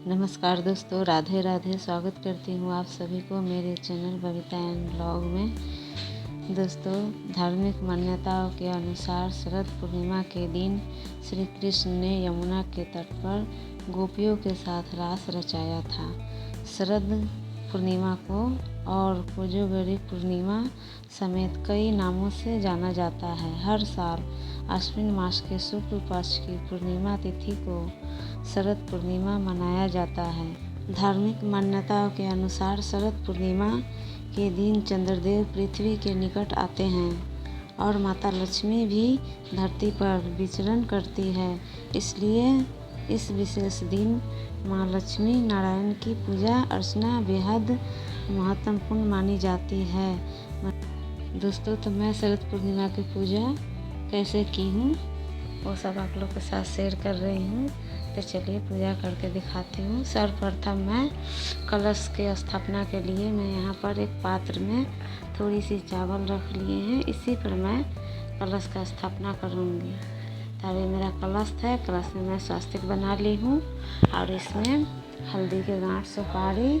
नमस्कार दोस्तों, राधे राधे। स्वागत करती हूँ आप सभी को मेरे चैनल बबीता एंड ब्लॉग में। दोस्तों, धार्मिक मान्यताओं के अनुसार शरद पूर्णिमा के दिन श्री कृष्ण ने यमुना के तट पर गोपियों के साथ रास रचाया था। शरद पूर्णिमा को और कोजागरी पूर्णिमा समेत कई नामों से जाना जाता है। हर साल आश्विन मास के शुक्ल पक्ष की पूर्णिमा तिथि को शरद पूर्णिमा मनाया जाता है। धार्मिक मान्यताओं के अनुसार शरद पूर्णिमा के दिन चंद्रदेव पृथ्वी के निकट आते हैं और माता लक्ष्मी भी धरती पर विचरण करती है। इसलिए इस विशेष दिन माँ लक्ष्मी नारायण की पूजा अर्चना बेहद महत्वपूर्ण मानी जाती है। दोस्तों, तो मैं शरद पूर्णिमा की पूजा कैसे की हूँ वो सब आप लोग के साथ शेयर कर रही हूँ। तो चलिए पूजा करके दिखाती हूँ। सर्वप्रथम मैं कलश के स्थापना के लिए मैं यहाँ पर एक पात्र में थोड़ी सी चावल रख लिए हैं। इसी पर मैं कलश का स्थापना करूँगी। तभी मेरा कलश है, कलश में मैं स्वास्तिक बना ली हूँ और इसमें हल्दी के गांठ सुपारी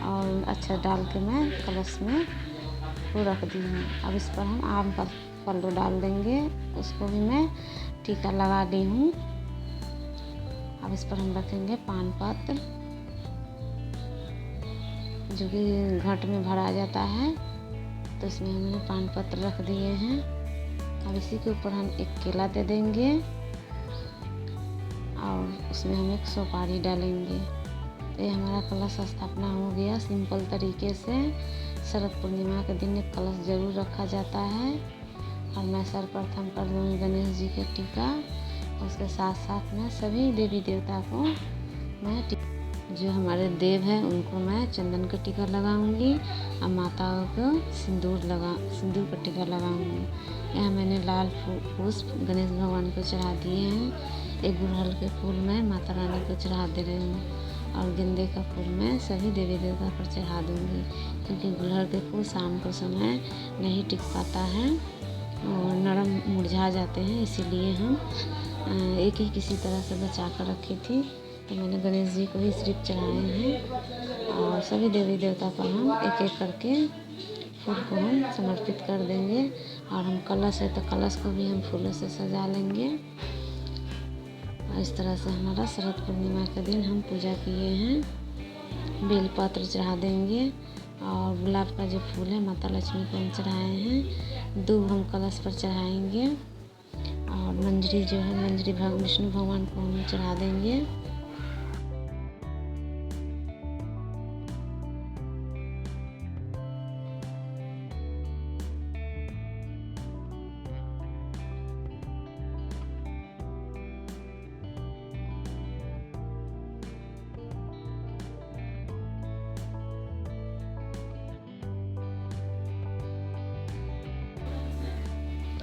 और अच्छा डाल के मैं कलश में वो रख दी हूँ। अब इस पर हम आम का पल्लू डाल देंगे, उसको भी मैं टीका लगा ली हूँ। अब इस पर हम रखेंगे पान पत्र जो कि घट में भरा जाता है, तो इसमें हमने पान पत्र रख दिए हैं। अब इसी के ऊपर हम एक केला दे देंगे और उसमें हम एक सुपारी डालेंगे। तो ये हमारा कलश स्थापना हो गया। सिंपल तरीके से शरद पूर्णिमा के दिन एक कलश जरूर रखा जाता है। और मैं सर्वप्रथम कर दूँगी गणेश जी के टीका। उसके साथ साथ मैं सभी देवी देवता को मैं जो हमारे देव हैं उनको मैं चंदन का टीका लगाऊंगी और माताओं को सिंदूर का टीका लगाऊंगी। यहाँ मैंने लाल पुष्प गणेश भगवान को चढ़ा दिए हैं। एक गुड़हल के फूल मैं माता रानी को चढ़ा दे रही हूँ और गेंदे का फूल मैं सभी देवी देवता पर चढ़ा दूँगी, क्योंकि गुड़हल के फूल शाम के समय नहीं टिक पाता है और नरम मुरझा जाते हैं। इसीलिए हम एक ही किसी तरह से बचा कर रखी थी। तो मैंने गणेश जी को ही सिर्फ चढ़ाए हैं और सभी देवी देवता पर हम एक एक करके फूल को हम समर्पित कर देंगे। और हम कलश है तो कलश को भी हम फूलों से सजा लेंगे। और इस तरह से हमारा शरद पूर्णिमा के दिन हम पूजा किए हैं। बेलपत्र चढ़ा देंगे और गुलाब का जो फूल है माता लक्ष्मी को हम चढ़ाए हैं। दूब हम कलश पर चढ़ाएंगे और मंजरी जो है मंजरी विष्णु भगवान को हम चढ़ा देंगे।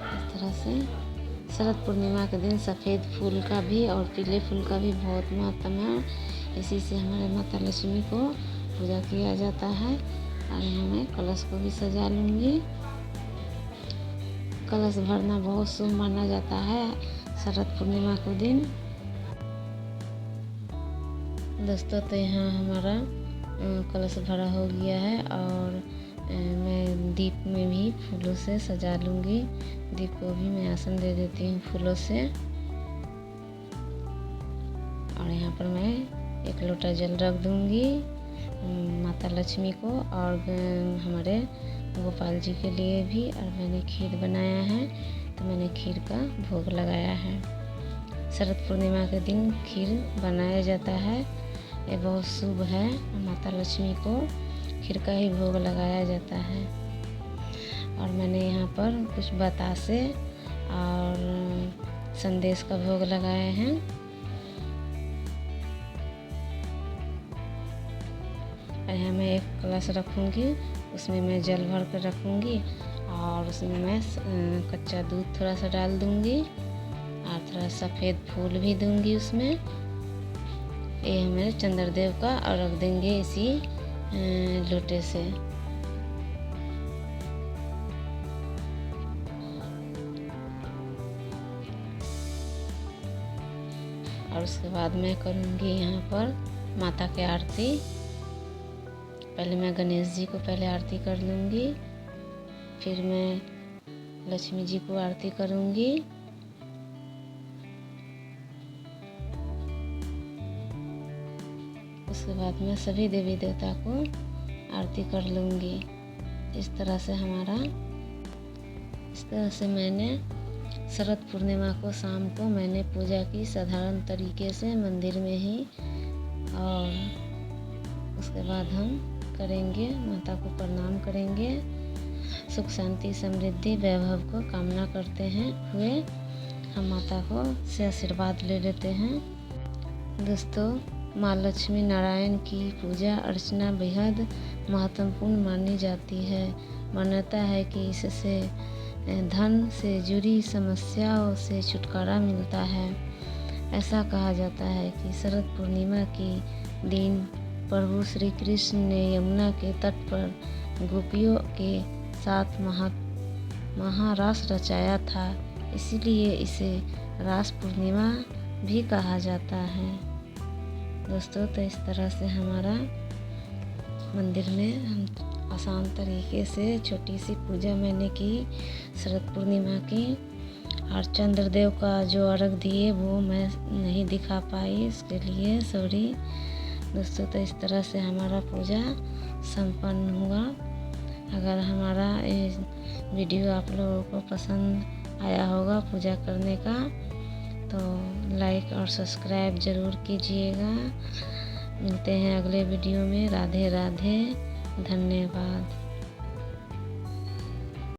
इस तरह से शरद पूर्णिमा के दिन सफ़ेद फूल का भी और पीले फूल का भी बहुत महत्व है। इसी से हमारे माता लक्ष्मी को पूजा किया जाता है। और यहाँ मैं कलश को भी सजा लूँगी। कलश भरना बहुत शुभ माना जाता है शरद पूर्णिमा के दिन। दोस्तों, तो यहाँ हमारा कलश भरा हो गया है और मैं दीप में भी फूलों से सजा लूँगी। दीप को भी मैं आसन दे देती हूँ फूलों से। और यहाँ पर मैं एक लोटा जल रख दूँगी माता लक्ष्मी को और हमारे गोपाल जी के लिए भी। और मैंने खीर बनाया है तो मैंने खीर का भोग लगाया है। शरद पूर्णिमा के दिन खीर बनाया जाता है, ये बहुत शुभ है। माता लक्ष्मी को खीर का ही भोग लगाया जाता है। और मैंने यहाँ पर कुछ बतासे और संदेश का भोग लगाए हैं। और यहाँ मैं एक कलश रखूँगी, उसमें मैं जल भर कर रखूँगी और उसमें मैं कच्चा दूध थोड़ा सा डाल दूँगी और थोड़ा सफ़ेद फूल भी दूँगी उसमें। ये हमारे चंद्रदेव का और रख देंगे इसी लोटे से। और और उसके बाद मैं करूँगी यहाँ पर माता की आरती। पहले मैं गणेश जी को पहले आरती कर लूँगी, फिर मैं लक्ष्मी जी को आरती करूँगी। उसके बाद मैं सभी देवी देवता को आरती कर लूँगी। इस तरह से मैंने शरद पूर्णिमा को शाम को मैंने पूजा की साधारण तरीके से मंदिर में ही। और उसके बाद हम करेंगे, माता को प्रणाम करेंगे, सुख शांति समृद्धि वैभव को कामना करते हुए हम माता को से आशीर्वाद ले लेते हैं। दोस्तों, माँ लक्ष्मी नारायण की पूजा अर्चना बेहद महत्वपूर्ण मानी जाती है। मान्यता है कि इससे धन से जुड़ी समस्याओं से छुटकारा मिलता है। ऐसा कहा जाता है कि शरद पूर्णिमा के दिन प्रभु श्री कृष्ण ने यमुना के तट पर गोपियों के साथ महारास रचाया था, इसीलिए इसे रास पूर्णिमा भी कहा जाता है। दोस्तों, तो इस तरह से हमारा मंदिर में हम आसान तरीके से छोटी सी पूजा मैंने की शरद पूर्णिमा की। और चंद्रदेव का जो अर्घ दिए वो मैं नहीं दिखा पाई, इसके लिए सॉरी दोस्तों। तो इस तरह से हमारा पूजा संपन्न हुआ। अगर हमारा ये वीडियो आप लोगों को पसंद आया होगा पूजा करने का, तो लाइक और सब्सक्राइब ज़रूर कीजिएगा। मिलते हैं अगले वीडियो में। राधे राधे, धन्यवाद।